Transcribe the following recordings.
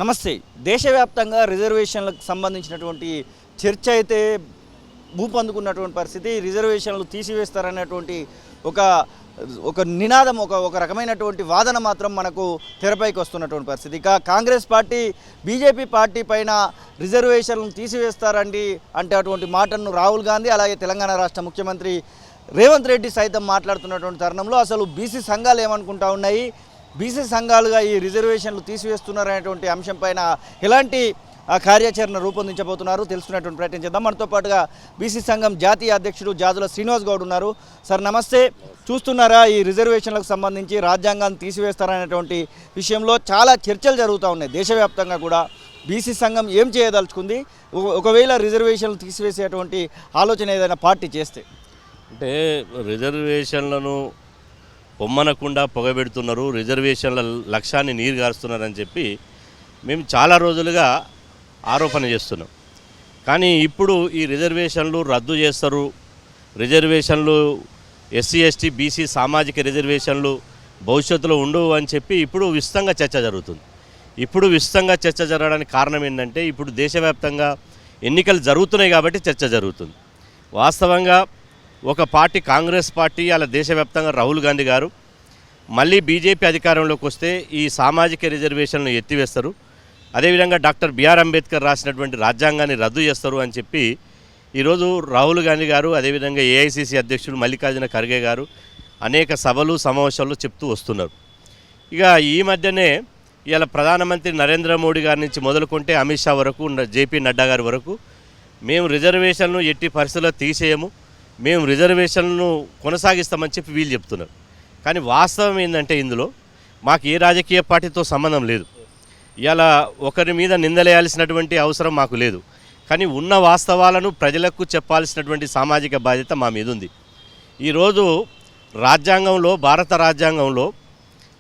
నమస్తే. దేశవ్యాప్తంగా రిజర్వేషన్లకు సంబంధించినటువంటి చర్చ అయితే ఊపందుకున్నటువంటి పరిస్థితి. రిజర్వేషన్లు తీసివేస్తారనేటువంటి ఒక నినాదం, ఒక రకమైనటువంటి వాదన మాత్రం మనకు తెరపైకి వస్తున్నటువంటి పరిస్థితి. ఇక కాంగ్రెస్ పార్టీ బీజేపీ పార్టీ పైన రిజర్వేషన్లను తీసివేస్తారండి అంటే అటువంటి మాటను రాహుల్ గాంధీ అలాగే తెలంగాణ రాష్ట్ర ముఖ్యమంత్రి రేవంత్ రెడ్డి సైతం మాట్లాడుతున్నటువంటి తరుణంలో అసలు బీసీ సంఘాలు ఏమనుకుంటా ఉన్నాయి, బీసీ సంఘాలుగా ఈ రిజర్వేషన్లు తీసివేస్తున్నారనేటువంటి అంశం పైన ఎలాంటి కార్యాచరణ రూపొందించబోతున్నారు తెలుసుకునేటువంటి ప్రయత్నం చేద్దాం. మనతో పాటుగా బీసీ సంఘం జాతీయ అధ్యక్షుడు జాజుల శ్రీనివాస్ గౌడ్ ఉన్నారు. సార్ నమస్తే. చూస్తున్నారా, ఈ రిజర్వేషన్లకు సంబంధించి రాజ్యాంగాన్ని తీసివేస్తారనేటువంటి విషయంలో చాలా చర్చలు జరుగుతూ ఉన్నాయి దేశవ్యాప్తంగా కూడా. బీసీ సంఘం ఏం చేయదలుచుకుంది, ఒకవేళ రిజర్వేషన్లు తీసివేసేటువంటి ఆలోచన ఏదైనా పార్టీ చేస్తే? అంటే రిజర్వేషన్లను పొమ్మనకుండా పొగబెడుతున్నారు, రిజర్వేషన్ల లక్ష్యాన్ని నీరు గారుస్తున్నారని చెప్పి మేము చాలా రోజులుగా ఆరోపణ చేస్తున్నాం. కానీ ఇప్పుడు ఈ రిజర్వేషన్లు రద్దు చేస్తారు, రిజర్వేషన్లు ఎస్సీ ఎస్టీ బీసీ సామాజిక రిజర్వేషన్లు భవిష్యత్తులో ఉండవు అని చెప్పి ఇప్పుడు విస్తృతంగా చర్చ జరుగుతుంది. ఇప్పుడు విస్తృతంగా చర్చ జరగడానికి కారణం ఏంటంటే ఇప్పుడు దేశవ్యాప్తంగా ఎన్నికలు జరుగుతున్నాయి కాబట్టి చర్చ జరుగుతుంది. వాస్తవంగా ఒక పార్టీ కాంగ్రెస్ పార్టీ అలా దేశవ్యాప్తంగా రాహుల్ గాంధీ గారు మళ్ళీ బీజేపీ అధికారంలోకి వస్తే ఈ సామాజిక రిజర్వేషన్లను ఎత్తివేస్తారు, అదేవిధంగా డాక్టర్ బిఆర్ అంబేద్కర్ రాసినటువంటి రాజ్యాంగాన్ని రద్దు చేస్తారు అని చెప్పి ఈరోజు రాహుల్ గాంధీ గారు అదేవిధంగా ఏఐసిసి అధ్యక్షుడు మల్లికార్జున ఖర్గే గారు అనేక సభలు సమావేశాలు చెప్తూ వస్తున్నారు. ఇక ఈ మధ్యనే ఇలా ప్రధానమంత్రి నరేంద్ర మోడీ గారి నుంచి మొదలుకుంటే అమిత్ షా వరకు జేపీ నడ్డా గారి వరకు మేము రిజర్వేషన్ను ఎట్టి పరిస్థితుల్లో తీసేయము, మేము రిజర్వేషన్లను కొనసాగిస్తామని చెప్పి వీళ్ళు చెప్తున్నారు. కానీ వాస్తవం ఏంటంటే ఇందులో మాకు ఏ రాజకీయ పార్టీతో సంబంధం లేదు, ఇలా ఒకరి మీద నిందలేయాల్సినటువంటి అవసరం మాకు లేదు. కానీ ఉన్న వాస్తవాలను ప్రజలకు చెప్పాల్సినటువంటి సామాజిక బాధ్యత మా మీద ఉంది. ఈరోజు రాజ్యాంగంలో, భారత రాజ్యాంగంలో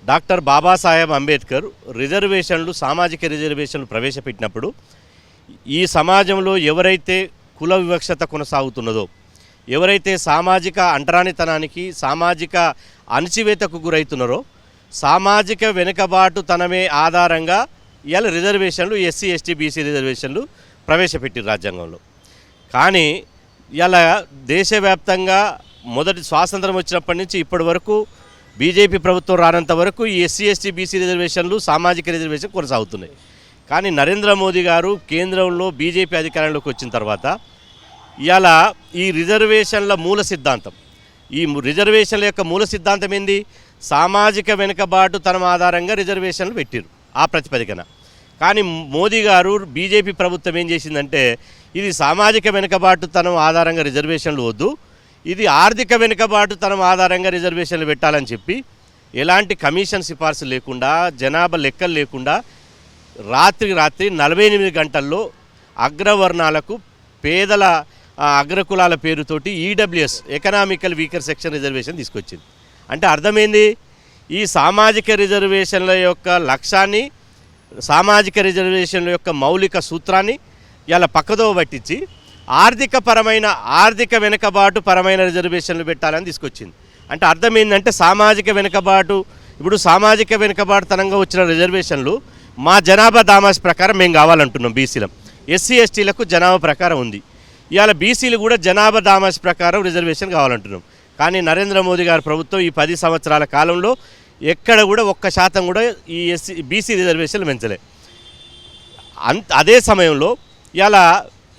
డాక్టర్ బాబాసాహెబ్ అంబేద్కర్ రిజర్వేషన్లు, సామాజిక రిజర్వేషన్లు ప్రవేశపెట్టినప్పుడు ఈ సమాజంలో ఎవరైతే కుల వివక్షత కొనసాగుతున్నదో, ఎవరైతే సామాజిక అంటరానితనానికి, సామాజిక అణచివేతకు గురవుతున్నారో, సామాజిక వెనుకబాటుతనమే ఆధారంగా ఇవాళ రిజర్వేషన్లు ఎస్సీ ఎస్టీ బీసీ రిజర్వేషన్లు ప్రవేశపెట్టారు రాజ్యాంగంలో. కానీ ఇలా దేశవ్యాప్తంగా మొదటి స్వాతంత్రం వచ్చినప్పటి నుంచి ఇప్పటి వరకు బీజేపీ ప్రభుత్వం రానంత వరకు ఈ ఎస్సీ ఎస్టీ బీసీ రిజర్వేషన్లు, సామాజిక రిజర్వేషన్ కొనసాగుతున్నాయి. కానీ నరేంద్ర మోదీ గారు కేంద్రంలో బీజేపీ అధికారంలోకి వచ్చిన తర్వాత ఇవాళ ఈ రిజర్వేషన్ల మూల సిద్ధాంతం, ఈ రిజర్వేషన్ల యొక్క మూల సిద్ధాంతం ఏంది? సామాజిక వెనుకబాటు తన ఆధారంగా రిజర్వేషన్లు పెట్టారు ఆ ప్రతిపదికన. కానీ మోదీ గారు బీజేపీ ప్రభుత్వం ఏం చేసిందంటే ఇది సామాజిక వెనుకబాటు తనం ఆధారంగా రిజర్వేషన్లు వద్దు, ఇది ఆర్థిక వెనుకబాటు తనం ఆధారంగా రిజర్వేషన్లు పెట్టాలని చెప్పి ఎలాంటి కమిషన్ సిఫార్సు లేకుండా, జనాభా లెక్కలు లేకుండా రాత్రి 48 గంటల్లో అగ్రవర్ణాలకు, పేదల అగ్రకులాల పేరుతోటి EWS economical weaker section reservation తీసుకొచ్చింది. అంటే అర్థమైంది, ఈ సామాజిక రిజర్వేషన్ల యొక్క లక్ష్యాన్ని, సామాజిక రిజర్వేషన్ల యొక్క మౌలిక సూత్రాన్ని ఇలా పక్కదోవ పట్టించి ఆర్థిక వెనుకబాటు పరమైన రిజర్వేషన్లు పెట్టాలని తీసుకొచ్చింది. అంటే అర్థమైందంటే సామాజిక వెనుకబాటు, ఇప్పుడు సామాజిక వెనుకబాటుతనంగా వచ్చిన రిజర్వేషన్లు మా జనాభా దామాష్ ప్రకారం మేము కావాలంటున్నాం. బీసీలం, ఎస్సీ ఎస్టీలకు జనాభా ప్రకారం ఉంది, ఇవాళ బీసీలు కూడా జనాభా దామాష్ ప్రకారం రిజర్వేషన్ కావాలంటున్నాం. కానీ నరేంద్ర మోదీ గారి ప్రభుత్వం ఈ 10 సంవత్సరాల కాలంలో ఎక్కడ కూడా 1% కూడా ఈ బీసీ రిజర్వేషన్లు పెంచలే. అదే సమయంలో ఇలా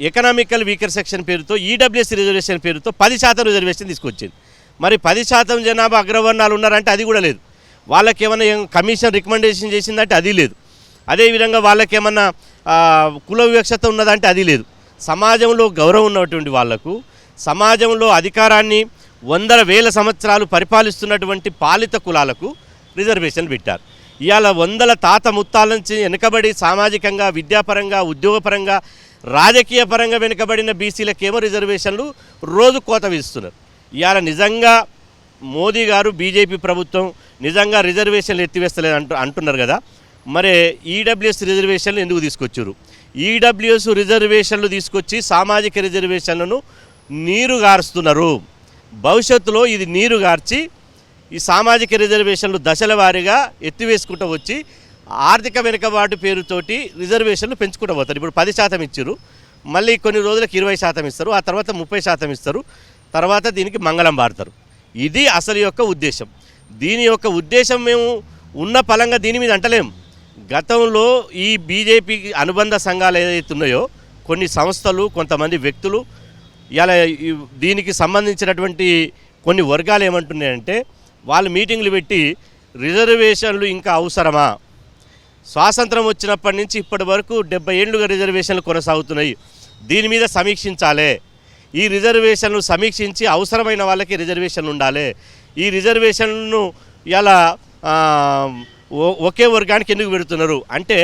ఎకనామికల్ వీకర్ సెక్షన్ పేరుతో ఈడబ్ల్యూఎస్ రిజర్వేషన్ పేరుతో 10% రిజర్వేషన్ తీసుకొచ్చింది. మరి 10% జనాభా అగ్రవర్ణాలు ఉన్నారంటే అది కూడా లేదు. వాళ్ళకి ఏమైనా కమిషన్ రికమెండేషన్ చేసిందంటే అది లేదు. అదేవిధంగా వాళ్ళకి ఏమన్నా కుల వివక్షత ఉన్నదంటే అది లేదు. సమాజంలో గౌరవం ఉన్నటువంటి వాళ్లకు, సమాజంలో అధికారాన్ని 100,000 సంవత్సరాలు పరిపాలిస్తున్నటువంటి పాలిత కులాలకు రిజర్వేషన్లు పెట్టారు. ఇవాళ 100 తాత ముత్తాల నుంచి వెనుకబడి సామాజికంగా, విద్యాపరంగా, ఉద్యోగపరంగా, రాజకీయ పరంగా వెనుకబడిన బీసీలకేమో రిజర్వేషన్లు రోజు కోత విస్తున్నారు. ఇవాళ నిజంగా మోదీ గారు, బీజేపీ ప్రభుత్వం నిజంగా రిజర్వేషన్లు ఎత్తివేస్తలేదు అంటున్నారు కదా, మరి ఈడబ్ల్యూఎస్ రిజర్వేషన్లు ఎందుకు తీసుకొచ్చారు? ఈడబ్ల్యూఎస్ రిజర్వేషన్లు తీసుకొచ్చి సామాజిక రిజర్వేషన్లను నీరు గారుస్తున్నారు. భవిష్యత్తులో ఇది నీరు గార్చి ఈ సామాజిక రిజర్వేషన్లు దశల వారీగా ఎత్తివేసుకుంటూ వచ్చి ఆర్థిక వెనుకబాటు పేరుతోటి రిజర్వేషన్లు పెంచుకుంటూ పోతారు. ఇప్పుడు 10% ఇచ్చారు, మళ్ళీ కొన్ని రోజులకు 20% ఇస్తారు, ఆ తర్వాత 30% ఇస్తారు, తర్వాత దీనికి మంగళం పాడతారు. ఇది అసలు యొక్క ఉద్దేశం. దీని యొక్క ఉద్దేశం మేము ఉన్న పలంగా దీని మీద అంటలేం. గతంలో ఈ బీజేపీ అనుబంధ సంఘాలు ఏదైతే ఉన్నాయో కొన్ని సంస్థలు, కొంతమంది వ్యక్తులు ఇలా దీనికి సంబంధించినటువంటి కొన్ని వర్గాలు ఏమంటున్నాయంటే వాళ్ళు మీటింగ్లు పెట్టి రిజర్వేషన్లు ఇంకా అవసరమా, స్వాతంత్రం వచ్చినప్పటి నుంచి ఇప్పటి వరకు 70 ఏళ్ళుగా రిజర్వేషన్లు కొనసాగుతున్నాయి, దీని మీద సమీక్షించాలి, ఈ రిజర్వేషన్లు సమీక్షించి అవసరమైన వాళ్ళకి రిజర్వేషన్ ఉండాలి, ఈ రిజర్వేషన్లను ఇలా ఒకే వర్గానికి ఎందుకు పెడుతున్నారు అంటే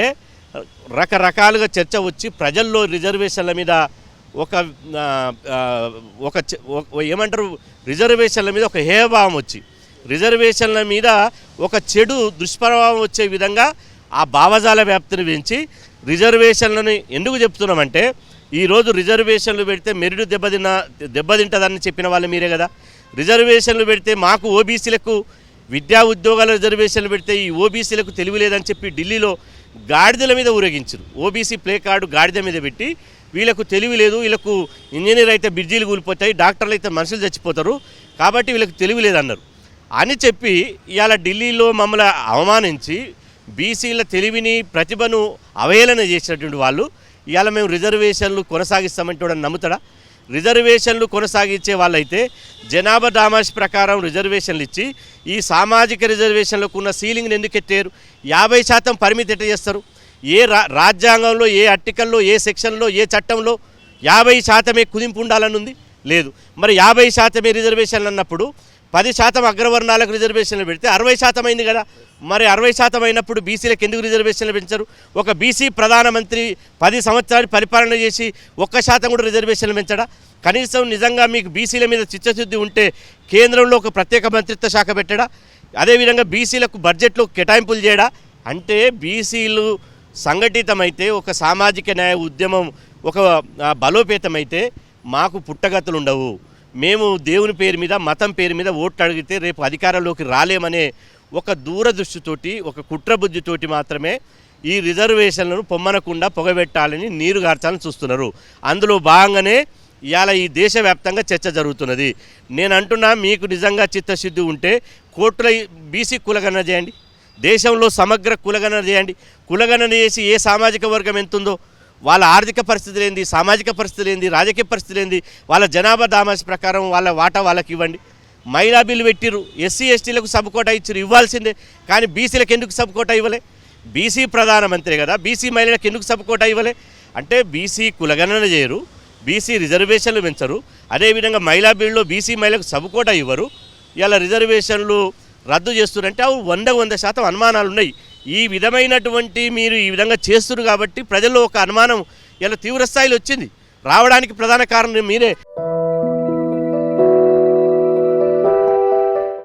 రకరకాలుగా చర్చ వచ్చి ప్రజల్లో రిజర్వేషన్ల మీద ఏమంటారు రిజర్వేషన్ల మీద ఒక హేయభావం వచ్చి రిజర్వేషన్ల మీద ఒక చెడు దుష్ప్రభావం వచ్చే విధంగా ఆ భావజాల వ్యాప్తిని పెంచి రిజర్వేషన్లని ఎందుకు చెప్తున్నామంటే ఈరోజు రిజర్వేషన్లు పెడితే మెరిట్ దెబ్బతింటుందని చెప్పిన వాళ్ళు మీరే కదా. రిజర్వేషన్లు పెడితే మాకు ఓబీసీలకు విద్యా ఉద్యోగాల రిజర్వేషన్లు పెడితే ఈ ఓబీసీలకు తెలివి లేదని చెప్పి ఢిల్లీలో గాడిదల మీద ఊరేగించారు. ఓబీసీ ప్లే కార్డు గాడిద మీద పెట్టి వీళ్ళకు తెలివి లేదు, వీళ్ళకు ఇంజనీర్ అయితే బ్రిడ్జీలు కూలిపోతాయి, డాక్టర్లు అయితే మనుషులు చచ్చిపోతారు, కాబట్టి వీళ్ళకి తెలివి లేదన్నారు అని చెప్పి ఇవాళ ఢిల్లీలో మమ్మల్ని అవమానించి బీసీల తెలివిని ప్రతిభను అవహేళన చేసినటువంటి వాళ్ళు ఇవాళ మేము రిజర్వేషన్లు కొనసాగిస్తామంటే వాడు నమ్ముతాడా? రిజర్వేషన్లు కొనసాగించే వాళ్ళైతే జనాభా దామాష్ ప్రకారం రిజర్వేషన్లు ఇచ్చి ఈ సామాజిక రిజర్వేషన్లకు ఉన్న సీలింగ్ని ఎందుకు ఎట్టారు? 50% పరిమితి ఎట్ట చేస్తారు? ఏ రాజ్యాంగంలో ఏ ఆర్టికల్లో ఏ సెక్షన్లో ఏ చట్టంలో 50% కుదింపు ఉండాలని ఉంది? లేదు. మరి 50% రిజర్వేషన్లు అన్నప్పుడు 10% అగ్రవర్ణాలకు రిజర్వేషన్లు పెడితే 60% అయింది కదా. మరి 60% అయినప్పుడు బీసీలకు ఎందుకు రిజర్వేషన్లు పెంచరు? ఒక బీసీ ప్రధానమంత్రి 10 సంవత్సరాలు పరిపాలన చేసి 1% కూడా రిజర్వేషన్లు పెంచడా? కనీసం నిజంగా మీకు బీసీల మీద చిత్తశుద్ధి ఉంటే కేంద్రంలో ఒక ప్రత్యేక మంత్రిత్వ శాఖ పెట్టడా? అదేవిధంగా బీసీలకు బడ్జెట్లో కేటాయింపులు చేయడా? అంటే బీసీలు సంఘటితమైతే ఒక సామాజిక న్యాయ ఉద్యమం ఒక బలోపేతమైతే మాకు పుట్టగతులు ఉండవు. మేము దేవుని పేరు మీద మతం పేరు మీద ఓట్లు అడిగితే రేపు అధికారంలోకి రాలేమనే ఒక దూరదృష్టితోటి ఒక కుట్రబుద్ధితోటి మాత్రమే ఈ రిజర్వేషన్లను పొమ్మనకుండా పొగబెట్టాలని నీరు గార్చాలని చూస్తున్నారు. అందులో భాగంగానే ఇవాళ ఈ దేశవ్యాప్తంగా చర్చ జరుగుతున్నది. నేను అంటున్నా మీకు నిజంగా చిత్తశుద్ధి ఉంటే కోర్టుల బీసీ కులగణన చేయండి, దేశంలో సమగ్ర కులగణన చేయండి. కులగణన చేసి ఏ సామాజిక వర్గం ఎంతుందో వాళ్ళ ఆర్థిక పరిస్థితులు ఏంది, సామాజిక పరిస్థితులు ఏంది, రాజకీయ పరిస్థితులు ఏంది, వాళ్ళ జనాభా దామాష్ ప్రకారం వాళ్ళ వాటా వాళ్ళకి ఇవ్వండి. మహిళా బిల్లు పెట్టిరు, ఎస్సీ ఎస్టీలకు సబ్ కోటా ఇచ్చారు, ఇవ్వాల్సిందే. కానీ బీసీలకు ఎందుకు సబ్ కోటా ఇవ్వలే? బీసీ ప్రధానమంత్రి కదా, బీసీ మహిళలకు ఎందుకు సబ్ కోటా ఇవ్వలే? అంటే బీసీ కులగణన చేయరు, బీసీ రిజర్వేషన్లు పెంచరు, అదేవిధంగా మహిళా బిల్లులో బీసీ మహిళలకు సబ్ కోటా ఇవ్వరు, ఇలా రిజర్వేషన్లు రద్దు చేస్తున్నారంటే అవి 100% అనుమానాలు ఉన్నాయి. ఈ విధమైనటువంటి మీరు ఈ విధంగా చేస్తున్నారు కాబట్టి ప్రజల్లో ఒక అనుమానం ఇలా తీవ్రస్థాయిలో వచ్చింది. రావడానికి ప్రధాన కారణం మీరే.